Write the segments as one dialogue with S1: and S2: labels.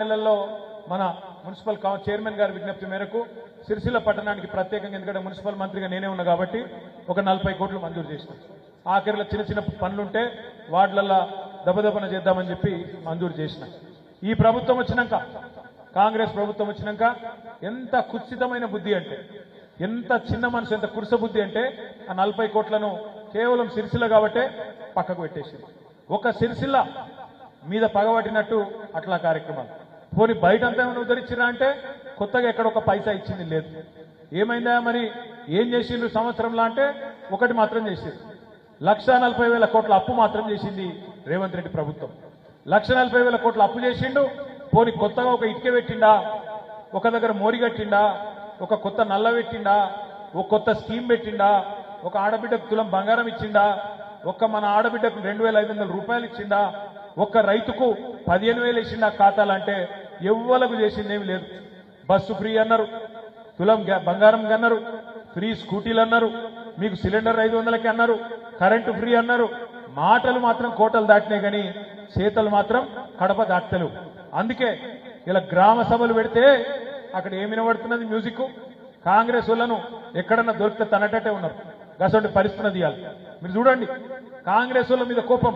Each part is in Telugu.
S1: నెలల్లో మన మున్సిపల్ చైర్మన్ గారి విజ్ఞప్తి మేరకు సిరిసిల్ల పట్టణానికి ప్రత్యేకంగా ఎందుకంటే మున్సిపల్ మంత్రిగా నేనే ఉన్నా కాబట్టి ఒక 40 కోట్లు మంజూరు చేసినాం. ఆఖరిలో చిన్న చిన్న పనులుంటే వార్డులలో దబదబన చేద్దామని చెప్పి మంజూరు చేసిన. ఈ ప్రభుత్వం వచ్చినాక కాంగ్రెస్ ప్రభుత్వం వచ్చినాక ఎంత కుత్సితమైన బుద్ధి అంటే, ఎంత చిన్న మనసు, ఎంత కురుస బుద్ధి అంటే ఆ 40 కోట్లను కేవలం సిరిసిల్ల కాబట్టే పక్కకు పెట్టేసింది. ఒక సిరిసిల్ల మీద పగబట్టినట్టు అట్లా కార్యక్రమాలు. పోనీ బయట అంతా ఏమైనా ఉద్ధరించినా అంటే కొత్తగా ఎక్కడ ఒక పైసా ఇచ్చింది లేదు. ఏమైందా మరి, ఏం చేసిండ్రు సంవత్సరంలో అంటే ఒకటి మాత్రం చేసింది. 1,40,000 కోట్ల అప్పు మాత్రం చేసింది రేవంత్ రెడ్డి ప్రభుత్వం. 1,40,000 కోట్ల అప్పు చేసిండు. పోనీ కొత్తగా ఒక ఇటుక పెట్టిండా, ఒక దగ్గర మోరి కట్టిండా, ఒక కొత్త నల్ల పెట్టిండా, ఒక కొత్త స్కీమ్ పెట్టిండా, ఒక ఆడబిడ్డకు తులం బంగారం ఇచ్చిండా, ఒక్క మన ఆడబిడ్డకు 2,500 రూపాయలు ఇచ్చిండా, ఒక్క రైతుకు 15,000 ఇచ్చిండా ఖాతాలంటే ఎవ్వలకు చేసిందేమి లేదు. బస్సు ఫ్రీ అన్నారు, తులం బంగారం అన్నారు, ఫ్రీ స్కూటీలు అన్నారు, మీకు సిలిండర్ 500కి అన్నారు, కరెంటు ఫ్రీ అన్నారు. మాటలు మాత్రం కోటలు దాటినాయి కానీ చేతలు మాత్రం కడప దాటలేవు. అందుకే ఇలా గ్రామ సభలు పెడితే అక్కడ ఏమి వినబడుతున్నది మ్యూజిక్. కాంగ్రెస్ వాళ్ళను ఎక్కడన్నా దొరికితే తనటట్టే ఉన్నారు. గసంటి పరిస్థితి ఇవ్వాలి. మీరు చూడండి, కాంగ్రెస్ వాళ్ళ మీద కోపం,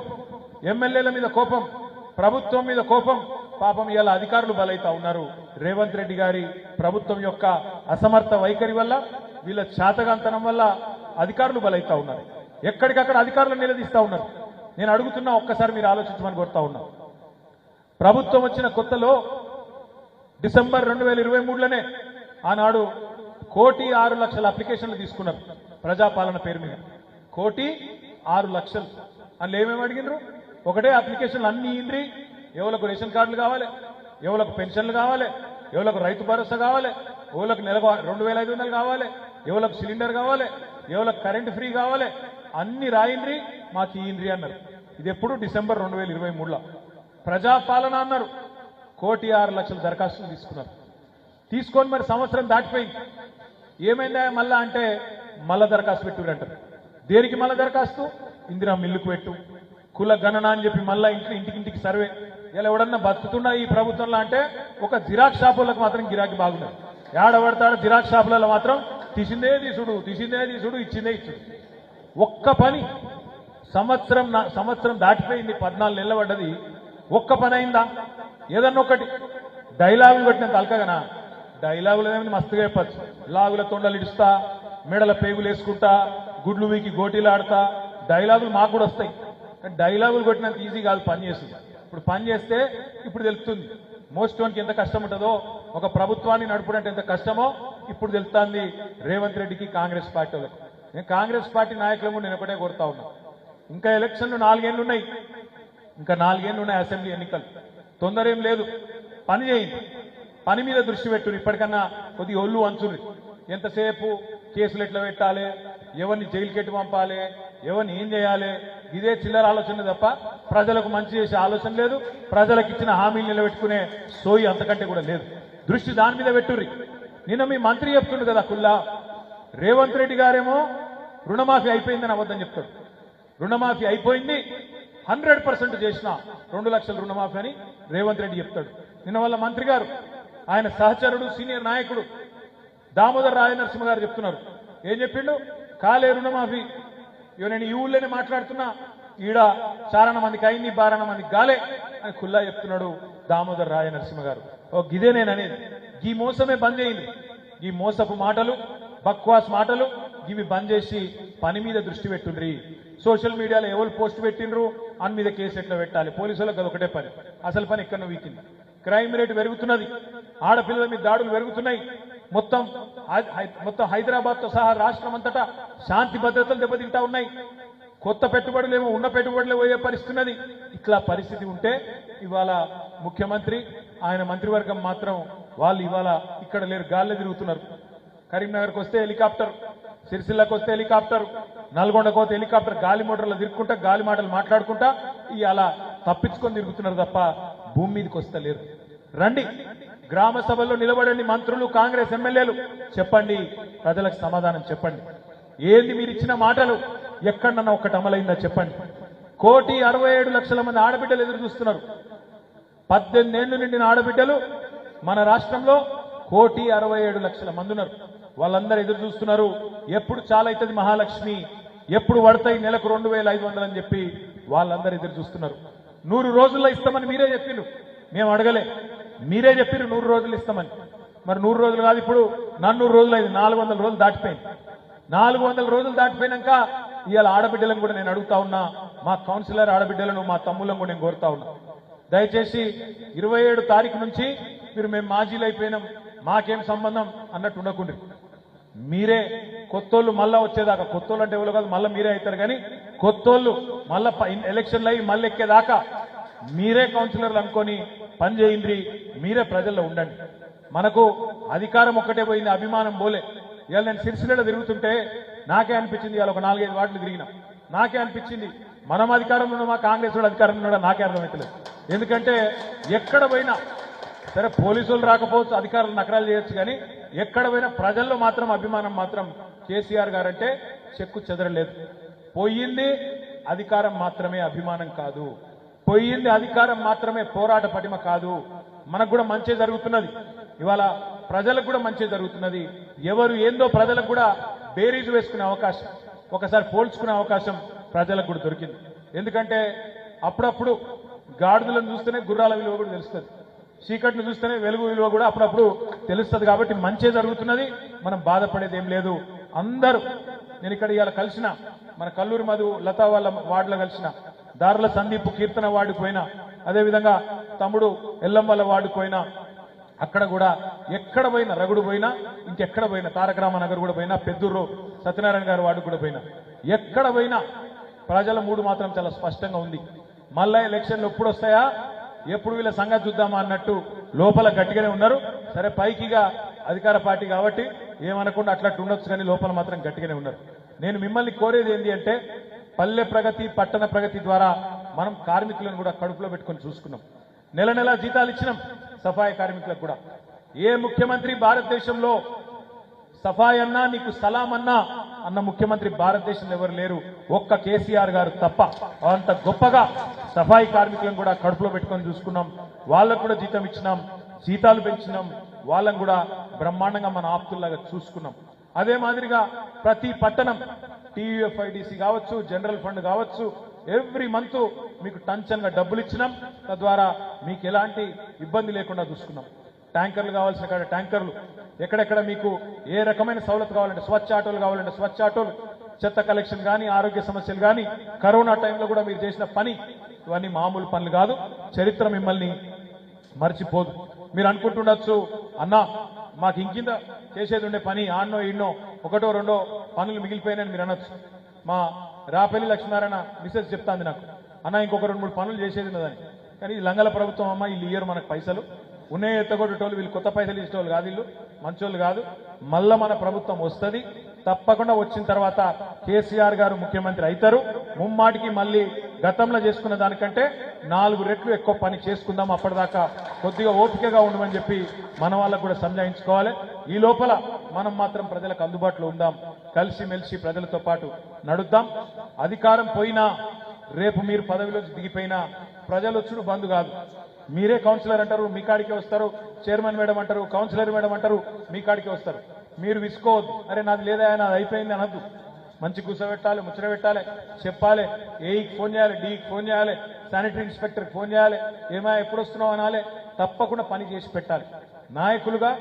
S1: ఎమ్మెల్యేల మీద కోపం, ప్రభుత్వం మీద కోపం. పాపం ఇవాళ అధికారులు బలైతా ఉన్నారు. రేవంత్ రెడ్డి గారి ప్రభుత్వం యొక్క అసమర్థ వైఖరి వల్ల, వీళ్ళ శాతగాంతనం వల్ల అధికారులు బలైతా ఉన్నారు. ఎక్కడికక్కడ అధికారులను నిలదీస్తా ఉన్నారు. నేను అడుగుతున్నా, ఒక్కసారి మీరు ఆలోచించమని కోరుతా ఉన్నా. ప్రభుత్వం వచ్చిన కొత్తలో డిసెంబర్ 2023లోనే ఆనాడు 1,06,00,000 అప్లికేషన్లు తీసుకున్నారు ప్రజాపాలన పేరు మీద. 1,06,00,000 అందులో ఏమేమి అడిగినారు? ఒకటే అప్లికేషన్లు అన్ని ఇండ్రి. ఎవరికి రేషన్ కార్డులు కావాలి, ఎవరికి పెన్షన్లు కావాలి, ఎవరికి రైతు భరోసా కావాలి, ఎవరికి నెలకు 2,500 కావాలి, ఎవరికి సిలిండర్ కావాలి, ఎవరికి కరెంటు ఫ్రీ కావాలి, అన్ని రాయిండ్రి మాకు ఇయ్యండ్రి అన్నారు. ఇది ఎప్పుడు? డిసెంబర్ 2023లో. ప్రజాపాలన అన్నారు. 1,06,00,000 దరఖాస్తులు తీసుకున్నారు. తీసుకొని మరి సంవత్సరం దాటిపోయింది. ఏమైందా మళ్ళా అంటే మళ్ళా దరఖాస్తు పెట్టురంటారు. దేనికి మళ్ళా దరఖాస్తు? ఇందిరా మిల్లుకు పెట్టు, కుల గణన అని చెప్పి మళ్ళా ఇంటికి సర్వే. ఇలా ఎవడన్నా బతుకుతున్నా ఈ ప్రభుత్వంలో అంటే ఒక జిరాక్స్ షాపులకు మాత్రం గిరాకీ బాగున్నారు. ఏడబడతాడు జిరాక్స్ షాపులలో మాత్రం తీసిందే తీసుడు, ఇచ్చిందే ఇచ్చుడు. ఒక్క పని సంవత్సరం దాటిపోయింది, 14 నెలలు పడ్డది. ఒక్క పని అయిందా? ఏదన్నా ఒకటి డైలాగులు కొట్టినంత అల్కగనా? డైలాగులు ఏమైనా మస్తుగా చెప్పచ్చు. లాగుల తొండలు ఇడుస్తా, మెడల పేగులు వేసుకుంటా, గుడ్లు వీకి గోటీలు ఆడతా, డైలాగులు మాకు కూడా వస్తాయి. కానీ డైలాగులు కొట్టినంత ఈజీ కాదు పని చేస్తుంది. ఇప్పుడు పని చేస్తే ఇప్పుడు తెలుస్తుంది మోస్టోన్కి ఎంత కష్టం ఉంటుందో, ఒక ప్రభుత్వాన్ని నడుపుడంటే ఎంత కష్టమో ఇప్పుడు తెలుస్తుంది రేవంత్ రెడ్డికి, కాంగ్రెస్ పార్టీ వాళ్ళకి. నేను కాంగ్రెస్ పార్టీ నాయకులను నేను ఒకటే కోరుతా ఉన్నా, ఇంకా ఎలక్షన్లు 4 ఏళ్ళు ఉన్నాయి, ఇంకా 4 ఏళ్ళు ఉన్నాయి అసెంబ్లీ ఎన్నికలు. తొందర ఏం లేదు, పని చేయండి, పని మీద దృష్టి పెట్టురు. ఇప్పటికన్నా కొద్దిగా ఒళ్ళు వంచుర్రి. ఎంతసేపు కేసులు ఎట్లా పెట్టాలి, ఎవరిని జైలుకి ఎట్టు పంపాలి, ఎవరిని ఏం చేయాలి, ఇదే చిల్లర ఆలోచన తప్ప ప్రజలకు మంచి చేసే ఆలోచన లేదు. ప్రజలకు ఇచ్చిన హామీలు నిలబెట్టుకునే సోయి అంతకంటే కూడా లేదు. దృష్టి దాని మీద పెట్టుర్రి. నిన్న మీ మంత్రి చెప్తుండు కదా కుల్లా, రేవంత్ రెడ్డి గారేమో రుణమాఫీ అయిపోయిందని అబద్ధం చెప్తాడు. రుణమాఫీ అయిపోయింది, 100% చేసిన 2 లక్షల రుణమాఫీ అని రేవంత్ రెడ్డి చెప్తాడు. నిన్న వాళ్ళ మంత్రి గారు, ఆయన సహచరుడు, సీనియర్ నాయకుడు దామోదర్ రాజనరసింహ గారు చెప్తున్నారు. ఏం చెప్పిండు? కాలే రుణమాఫీ. ఇవి నేను ఈ ఊళ్ళోనే మాట్లాడుతున్నా, ఈడ చారణ మందికి అయింది, 12 మందికి గాలే అని ఖుల్లా చెప్తున్నాడు దామోదర్ రాజనరసింహ గారు. ఓ గిదే నేను అనేది, ఈ మోసమే బంద్ చేయండి. ఈ మోసపు మాటలు, బక్వాస్ మాటలు ఇవి బంద్ చేసి పని మీద దృష్టి పెట్టుండ్రి. సోషల్ మీడియాలో ఎవరు పోస్ట్ పెట్టిండ్రు అని మీద కేసు ఎట్లా పెట్టాలి, పోలీసులకు అది ఒకటే పని. అసలు పని ఎక్కడో వీకింది. క్రైమ్ రేట్ పెరుగుతున్నది, ఆడపిల్లల మీద దాడులు పెరుగుతున్నాయి. మొత్తం హైదరాబాద్ తో సహా రాష్ట్రం అంతటా శాంతి భద్రతలు దెబ్బతింటా ఉన్నాయి. కొత్త పెట్టుబడులు ఏమో ఉన్న పెట్టుబడులు పోయే పరిస్థితున్నది. ఇట్లా పరిస్థితి ఉంటే ఇవాళ ముఖ్యమంత్రి, ఆయన మంత్రివర్గం మాత్రం వాళ్ళు ఇవాళ ఇక్కడ లేరు, గాల్లో తిరుగుతున్నారు. కరీంనగర్కి వస్తే హెలికాప్టర్, సిరిసిల్లకు వస్తే హెలికాప్టర్, నల్గొండకు వస్తే హెలికాప్టర్, గాలి మోటార్లు తిరుగుకుంటా, గాలి మాటలు మాట్లాడుకుంటా ఇవాళ తప్పించుకొని తిరుగుతున్నారు తప్ప భూమి మీదకి వస్తలేరు. రండి, గ్రామ సభల్లో నిలబడండి, మంత్రులు, కాంగ్రెస్ ఎమ్మెల్యేలు, చెప్పండి, ప్రజలకు సమాధానం చెప్పండి. ఏంది మీరు ఇచ్చిన మాటలు ఎక్కడన్నా ఒక్కటి అమలైందా చెప్పండి. 1,67,00,000 మంది ఆడబిడ్డలు ఎదురు చూస్తున్నారు. 18 ఏళ్లు నిండిన ఆడబిడ్డలు మన రాష్ట్రంలో 1,67,00,000 మంది ఉన్నారు. వాళ్ళందరూ ఎదురు చూస్తున్నారు, ఎప్పుడు చాలా అవుతుంది మహాలక్ష్మి, ఎప్పుడు పడతాయి నెలకు 2,500 అని చెప్పి వాళ్ళందరూ ఎదురు చూస్తున్నారు. 100 రోజుల్లో ఇస్తామని మీరే చెప్పిండ్రు, మేము అడగలే, మీరే చెప్పిర్రు 100 రోజులు ఇస్తామని. మరి 100 రోజులు కాదు, ఇప్పుడు 400 రోజులు అయింది, 400 రోజులు దాటిపోయింది. 400 రోజులు దాటిపోయినాక ఇవాళ ఆడబిడ్డలను కూడా నేను అడుగుతా ఉన్నా, మా కౌన్సిలర్ ఆడబిడ్డలను, మా తమ్ముళ్ళను కూడా నేను కోరుతా ఉన్నా, దయచేసి 27 తారీఖు నుంచి మీరు మేము మాజీలు అయిపోయినాం, మాకేం సంబంధం అన్నట్టు ఉండకుండ్రి. మీరే కొత్తోళ్ళు మళ్ళా వచ్చేదాకా, కొత్తోళ్ళు అంటే ఎవరు కాదు, మళ్ళీ మీరే అవుతారు, కానీ కొత్తోళ్ళు మళ్ళా ఎలక్షన్లు అయ్యి మళ్ళీ ఎక్కేదాకా మీరే కౌన్సిలర్లు అనుకొని పని చేయండి, మీరే ప్రజల్లో ఉండండి. మనకు అధికారం ఒక్కటే పోయింది, అభిమానం పోలే. ఇవాళ నేను సిరిసిల్లలో తిరుగుతుంటే నాకే అనిపించింది, ఇవాళ ఒక 4-5 వార్డులు తిరిగినా, నాకే అనిపించింది మనం అధికారంలో ఉన్నామా, కాంగ్రెస్ వాడు అధికారంలో ఉన్నాడా నాకే అర్థమవుతలేదు. ఎందుకంటే ఎక్కడ పోయినా సరే పోలీసులు రాకపోవచ్చు, అధికారులు నకరాలు చేయొచ్చు, కానీ ఎక్కడ పోయినా ప్రజల్లో మాత్రం అభిమానం మాత్రం కేసీఆర్ గారంటే చెక్కు చెదరలేదు. పోయింది అధికారం మాత్రమే, అభిమానం కాదు. పోయింది అధికారం మాత్రమే, పోరాట పటిమ కాదు. మనకు కూడా మంచి జరుగుతున్నది, ఇవాళ ప్రజలకు కూడా మంచి జరుగుతున్నది. ఎవరు ఏందో ప్రజలకు కూడా బేరీజు వేసుకునే అవకాశం, ఒకసారి పోల్చుకునే అవకాశం ప్రజలకు కూడా దొరికింది. ఎందుకంటే అప్పుడప్పుడు గాడిదలను చూస్తేనే గుర్రాల విలువ కూడా తెలుస్తుంది, చీకటిని చూస్తేనే వెలుగు విలువ కూడా అప్పుడప్పుడు తెలుస్తుంది. కాబట్టి మంచి జరుగుతున్నది, మనం బాధపడేది ఏం లేదు. అందరూ నేను ఇక్కడ ఇవాళ కలిసిన మన కల్లూరి మధు లతా వాళ్ళ వార్డులో కలిసిన, దారుల సందీప్ కీర్తన వార్డుకు పోయినా, అదేవిధంగా తమ్ముడు ఎల్లం వాళ్ళ వార్డుకు పోయినా, అక్కడ కూడా ఎక్కడ పోయినా, రగుడు పోయినా, ఇంకెక్కడ పోయినా, తారక రామనగర్ కూడా పోయినా, పెద్దూరు సత్యనారాయణ గారి వార్డు కూడా పోయినా, ఎక్కడ పోయినా ప్రజల మూడు మాత్రం చాలా స్పష్టంగా ఉంది. మళ్ళా ఎలక్షన్లు ఎప్పుడు వస్తాయా, ఎప్పుడు వీళ్ళ సంగతి చూద్దామా అన్నట్టు లోపల గట్టిగానే ఉన్నారు. సరే పైకిగా అధికార పార్టీ కాబట్టి ఏమనకుండా అట్లా ఉండొచ్చు, కానీ లోపల మాత్రం గట్టిగానే ఉన్నారు. నేను మిమ్మల్ని కోరేది ఏంటి అంటే, పల్లె ప్రగతి పట్టణ ప్రగతి ద్వారా మనం కార్మికులను కూడా కడుపులో పెట్టుకొని చూసుకున్నాం. నెల నెల జీతాలు ఇచ్చినాం సఫాయి కార్మికులకు కూడా. ఏ ముఖ్యమంత్రి భారతదేశంలో సఫాయి అన్నా నీకు సలాం అన్నా అన్న ముఖ్యమంత్రి భారతదేశంలో ఎవరు లేరు, ఒక్క కేసీఆర్ గారు తప్ప. అంత గొప్పగా సఫాయి కార్మికులను కూడా కడుపులో పెట్టుకొని చూసుకున్నాం. వాళ్ళకు కూడా జీతం ఇచ్చినాం, జీతాలు పెంచినాం, వాళ్ళని కూడా బ్రహ్మాండంగా మన ఆప్తుల్లాగా చూసుకున్నాం. అదే మాదిరిగా ప్రతి పట్టణం టీయూఎఫ్ఐడిసి కావచ్చు, జనరల్ ఫండ్ కావచ్చు, ఎవ్రీ మంత్ మీకు టంచన్గా డబ్బులు ఇచ్చినాం. తద్వారా మీకు ఎలాంటి ఇబ్బంది లేకుండా చూసుకున్నాం. ట్యాంకర్లు కావాల్సిన కాడ ట్యాంకర్లు, ఎక్కడెక్కడ మీకు ఏ రకమైన సౌలత్ కావాలంటే స్వచ్ఛ ఆటోలు కావాలంటే స్వచ్ఛ ఆటోలు, చెత్త కలెక్షన్ కానీ, ఆరోగ్య సమస్యలు కానీ, కరోనా టైంలో కూడా మీరు చేసిన పని ఇవన్నీ మామూలు పనులు కాదు. చరిత్ర మిమ్మల్ని మర్చిపోదు. మీరు అనుకుంటుండొచ్చు, అన్నా మాకు ఇంకింద చేసేది ఉండే పని ఆన్నో ఈన్నో ఒకటో రెండో పనులు మిగిలిపోయినాయని మీరు అనొచ్చు. మా రాపల్లి లక్ష్మీనారాయణ మిసెస్ చెప్తాంది నాకు, అన్న ఇంకొక 2-3 పనులు చేసేది ఉన్నదని. కానీ ఈ లంగల ప్రభుత్వం అమ్మ, వీళ్ళు ఇయ్యరు మనకు పైసలు, ఉన్నాయి ఎత్తగొట్టేటోళ్ళు, వీళ్ళు కొత్త పైసలు ఇచ్చేటోళ్ళు కాదు, వీళ్ళు మంచోళ్ళు కాదు. మళ్ళా మన ప్రభుత్వం వస్తుంది, తప్పకుండా వచ్చిన తర్వాత కేసీఆర్ గారు ముఖ్యమంత్రి అవుతారు. ముమ్మాటికి మళ్ళీ గతంలో చేసుకున్న దానికంటే 4 రెట్లు ఎక్కువ పని చేసుకుందాం. అప్పటిదాకా కొద్దిగా ఓపికగా ఉండమని చెప్పి మన వాళ్ళకు కూడా సంజాయించుకోవాలి. ఈ లోపల మనం మాత్రం ప్రజలకు అందుబాటులో ఉందాం, కలిసిమెలిసి ప్రజలతో పాటు నడుద్దాం. అధికారం పోయినా, రేపు మీరు పదవిలో దిగిపోయినా ప్రజలు వచ్చుడు బంద్ కాదు. మీరే కౌన్సిలర్ అంటారు, మీ కాడికే వస్తారు. చైర్మన్ మేడం అంటారు, కౌన్సిలర్ మేడం అంటారు, మీ కాడికే వస్తారు. మీరు విసుకోవద్దు, అరే నాది లేదా, నాది అయిపోయింది అనద్దు. మంచి కూర్చోబెట్టాలి, ముచ్చట పెట్టాలి, చెప్పాలి. ఏఈకి ఫోన్ చేయాలి, డీకి ఫోన్ చేయాలి, శానిటరీ ఇన్స్పెక్టర్కి ఫోన్ చేయాలి, ఏమైనా ఎప్పుడు వస్తున్నావు అనాలి. తప్పకుండా పని చేసి పెట్టాలి. నాయకులుగా,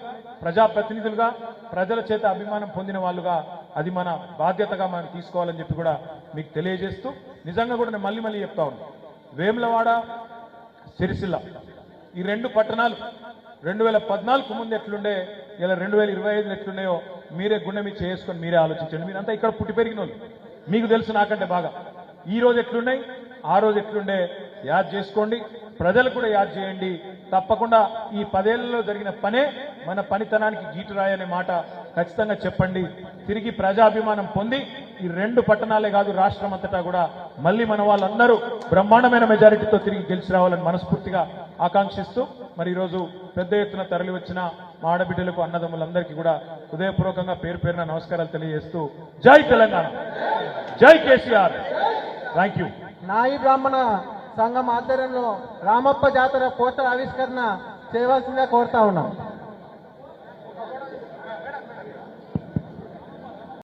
S1: ప్రజాప్రతినిధులుగా, ప్రజల చేత అభిమానం పొందిన వాళ్ళుగా అది మన బాధ్యతగా మనం తీసుకోవాలని చెప్పి కూడా మీకు తెలియజేస్తూ, నిజంగా కూడా నేను మళ్ళీ చెప్తా ఉన్నాను, వేములవాడ, సిరిసిల్ల ఈ 2 పట్టణాలు 2014 ముందు ఎట్లుండే, ఇలా 2025 ఎట్లున్నాయో మీరే గుండె మీద చేసుకొని మీరే ఆలోచించండి. మీరంతా ఇక్కడ పుట్టి పెరిగిన వాళ్ళు, మీకు తెలుసు నాకంటే బాగా. ఈ రోజు ఎట్లున్నాయి, ఆ రోజు ఎట్లుండే యాద్ చేసుకోండి, ప్రజలకు కూడా యాద్ చేయండి. తప్పకుండా ఈ 10 ఏళ్లలో జరిగిన పనే మన పనితనానికి గీటురాయి అనే మాట ఖచ్చితంగా చెప్పండి. తిరిగి ప్రజాభిమానం పొంది ఈ 2 పట్టణాలే కాదు, రాష్ట్రం అంతటా కూడా మళ్ళీ మన వాళ్ళందరూ బ్రహ్మాండమైన మెజారిటీతో తిరిగి గెలిచి రావాలని మనస్ఫూర్తిగా ఆకాంక్షిస్తూ, మరి ఈరోజు పెద్ద ఎత్తున తరలి వచ్చిన మా ఆడబిడ్డలకు, అన్నదమ్ములందరికీ కూడా హృదయపూర్వకంగా పేరు పేరున నమస్కారాలు తెలియజేస్తూ, జై తెలంగాణ, జై కేసీఆర్. Thank you.
S2: నాయి బ్రాహ్మణ సంఘం ఆధ్వర్యంలో రామప్ప జాతర పోస్టర్ ఆవిష్కరణ చేయవలసిందిగా కోరుతా ఉన్నాం.